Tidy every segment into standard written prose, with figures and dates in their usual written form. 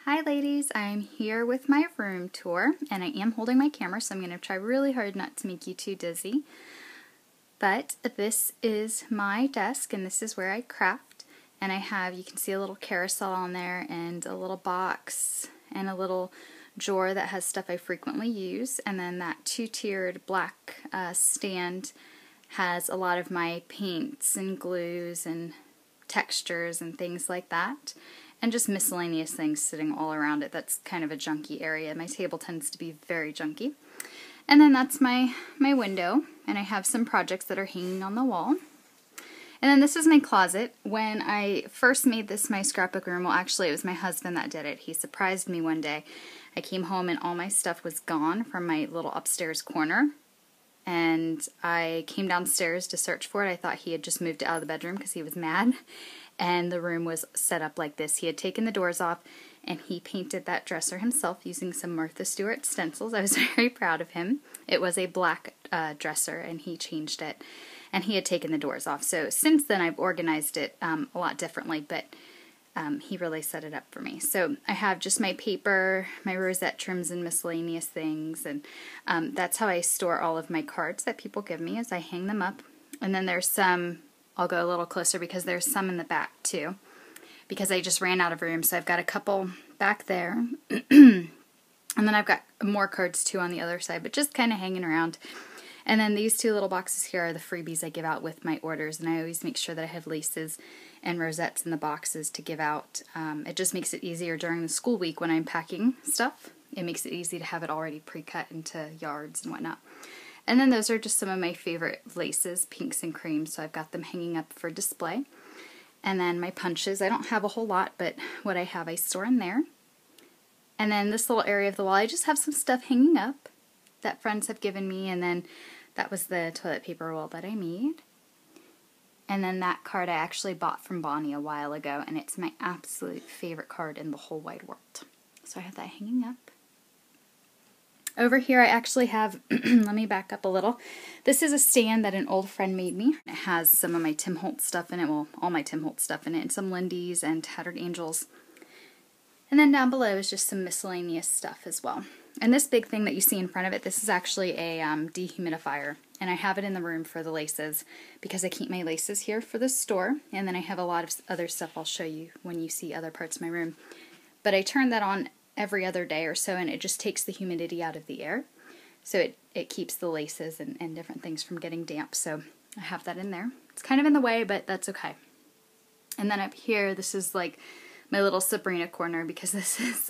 Hi ladies, I'm here with my room tour and I am holding my camera, so I'm going to try really hard not to make you too dizzy. But this is my desk and this is where I craft, and I have, you can see a little carousel on there and a little box and a little drawer that has stuff I frequently use, and then that two-tiered black stand has a lot of my paints and glues and textures and things like that, and just miscellaneous things sitting all around it. That's kind of a junky area. My table tends to be very junky. And then that's my window, and I have some projects that are hanging on the wall. And then this is my closet. When I first made this my scrapbook room, well actually it was my husband that did it. He surprised me one day. I came home and all my stuff was gone from my little upstairs corner. And I came downstairs to search for it. I thought he had just moved it out of the bedroom because he was mad. And the room was set up like this. He had taken the doors off and he painted that dresser himself using some Martha Stewart stencils. I was very proud of him. It was a black dresser and he changed it. And he had taken the doors off. So since then I've organized it a lot differently, but he really set it up for me. So I have just my paper, my rosette trims and miscellaneous things, and that's how I store all of my cards that people give me, as I hang them up. And then there's some, I'll go a little closer because there's some in the back too, because I just ran out of room, so I've got a couple back there. And then I've got more cards too on the other side, but just kind of hanging around. And then these two little boxes here are the freebies I give out with my orders, and I always make sure that I have laces and rosettes in the boxes to give out. It just makes it easier during the school week when I'm packing stuff. It makes it easy to have it already pre-cut into yards and whatnot. And then those are just some of my favorite laces, pinks and creams, so I've got them hanging up for display. And then my punches, I don't have a whole lot, but what I have I store in there. And then this little area of the wall, I just have some stuff hanging up that friends have given me, and then that was the toilet paper roll that I made. And then that card I actually bought from Bonnie a while ago, and it's my absolute favorite card in the whole wide world. So I have that hanging up. Over here I actually have, let me back up a little. This is a stand that an old friend made me. It has some of my Tim Holtz stuff in it, well, all my Tim Holtz stuff in it, and some Lindy's and Tattered Angels. And then down below is just some miscellaneous stuff as well. And this big thing that you see in front of it, this is actually a dehumidifier. And I have it in the room for the laces because I keep my laces here for the store. And then I have a lot of other stuff I'll show you when you see other parts of my room. But I turn that on every other day or so, and it just takes the humidity out of the air. So it keeps the laces and different things from getting damp. So I have that in there. It's kind of in the way, but that's okay. And then up here, this is like my little Sabrina corner, because this is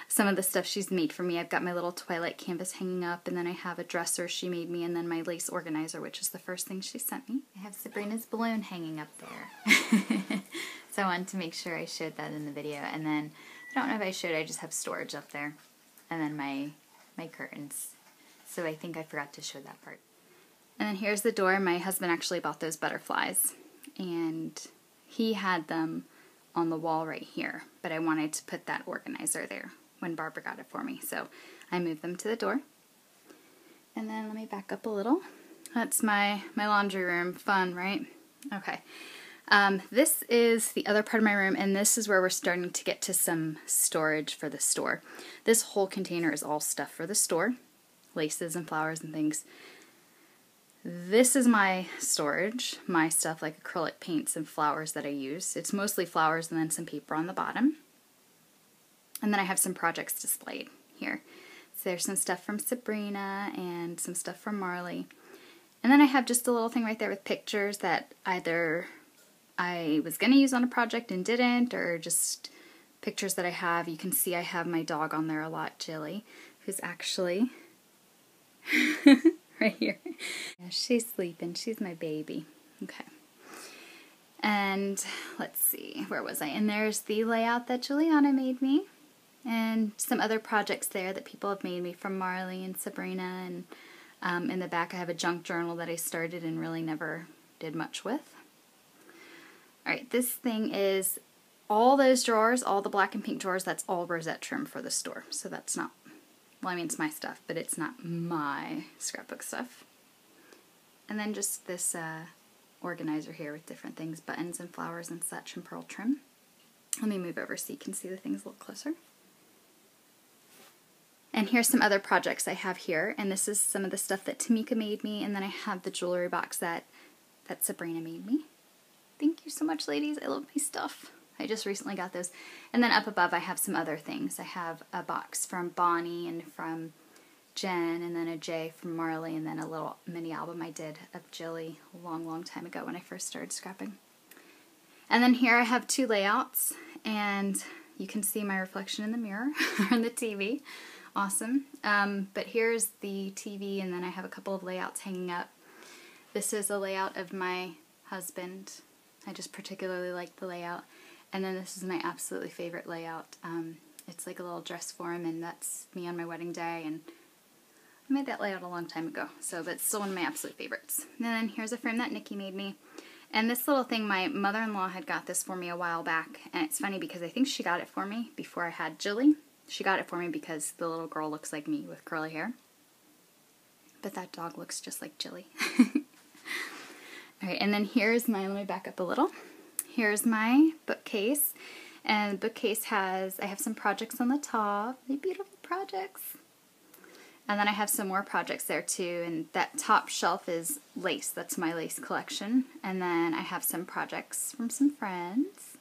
some of the stuff she's made for me. I've got my little Twilight canvas hanging up, and then I have a dresser she made me, and then my lace organizer, which is the first thing she sent me. I have Sabrina's balloon hanging up there. So I wanted to make sure I showed that in the video. And then, I don't know if I showed, I just have storage up there. And then my curtains. So I think I forgot to show that part. And then here's the door. My husband actually bought those butterflies, and he had them on the wall right here, but I wanted to put that organizer there when Barbara got it for me, so I moved them to the door. And then let me back up a little. That's my laundry room. Fun, right? Okay. This is the other part of my room, and this is where we're starting to get to some storage for the store. This whole container is all stuff for the store, laces and flowers and things. This is my storage, my stuff like acrylic paints and flowers that I use. It's mostly flowers and then some paper on the bottom. And then I have some projects displayed here. So there's some stuff from Sabrina and some stuff from Marley. And then I have just a little thing right there with pictures that either I was going to use on a project and didn't, or just pictures that I have. You can see I have my dog on there a lot, Jilly, who's actually right here. Yeah, she's sleeping. She's my baby. Okay. And let's see, where was I? And there's the layout that Juliana made me, and some other projects there that people have made me from Marley and Sabrina. And in the back I have a junk journal that I started and really never did much with. Alright, this thing is all those drawers, all the black and pink drawers, that's all rosette trim for the store. So that's not, well, I mean, it's my stuff, but it's not my scrapbook stuff. And then just this organizer here with different things, buttons and flowers and such, and pearl trim. Let me move over so you can see the things a little closer. And here's some other projects I have here, and this is some of the stuff that Tamika made me, and then I have the jewelry box that Sabrina made me. Thank you so much, ladies. I love my stuff. I just recently got those. And then up above I have some other things. I have a box from Bonnie and from Jen, and then a J from Marley, and then a little mini album I did of Jilly a long, long time ago when I first started scrapping. And then here I have two layouts, and you can see my reflection in the mirror or in the TV. Awesome. But here's the TV, and then I have a couple of layouts hanging up. This is a layout of my husband. I just particularly like the layout. And then this is my absolutely favorite layout. It's like a little dress form, and that's me on my wedding day, and I made that layout a long time ago, so that's still one of my absolute favorites. And then here's a frame that Nikki made me. And this little thing, my mother-in-law had got this for me a while back, and it's funny because I think she got it for me before I had Jilly. She got it for me because the little girl looks like me with curly hair. But that dog looks just like Jilly. Alright, and then here's my, let me back up a little. Here's my bookcase. And the bookcase has, I have some projects on the top. They're beautiful projects. And then I have some more projects there too. And that top shelf is lace. That's my lace collection. And then I have some projects from some friends.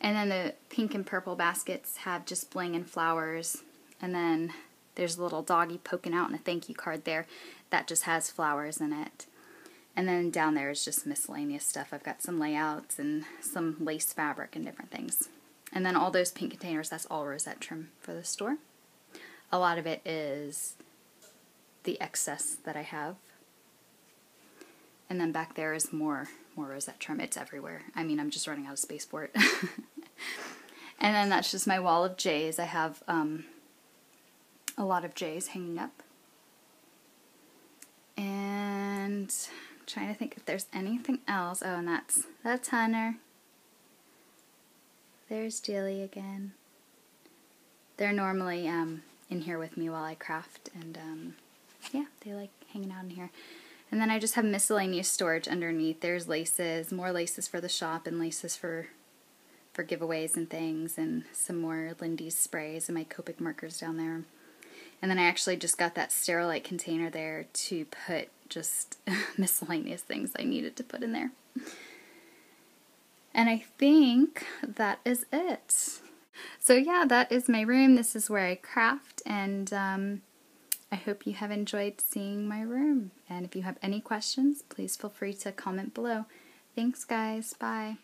And then the pink and purple baskets have just bling and flowers. And then there's a little doggy poking out and a thank you card there. That just has flowers in it. And then down there is just miscellaneous stuff. I've got some layouts and some lace fabric and different things. And then all those pink containers, that's all rosette trim for the store. A lot of it is the excess that I have. And then back there is more rosette trim. It's everywhere. I mean, I'm just running out of space for it. And then that's just my wall of J's. I have a lot of J's hanging up. And I'm trying to think if there's anything else. Oh, and that's Hunter. There's Jilly again. They're normally in here with me while I craft, and yeah, they like hanging out in here. And then I just have miscellaneous storage underneath. There's laces, more laces for the shop, and laces for giveaways and things, and some more Lindy's sprays and my Copic markers down there. And then I actually just got that Sterilite container there to put just miscellaneous things I needed to put in there. And I think that is it. So yeah, that is my room. This is where I craft, and I hope you have enjoyed seeing my room. And if you have any questions, please feel free to comment below. Thanks guys, bye.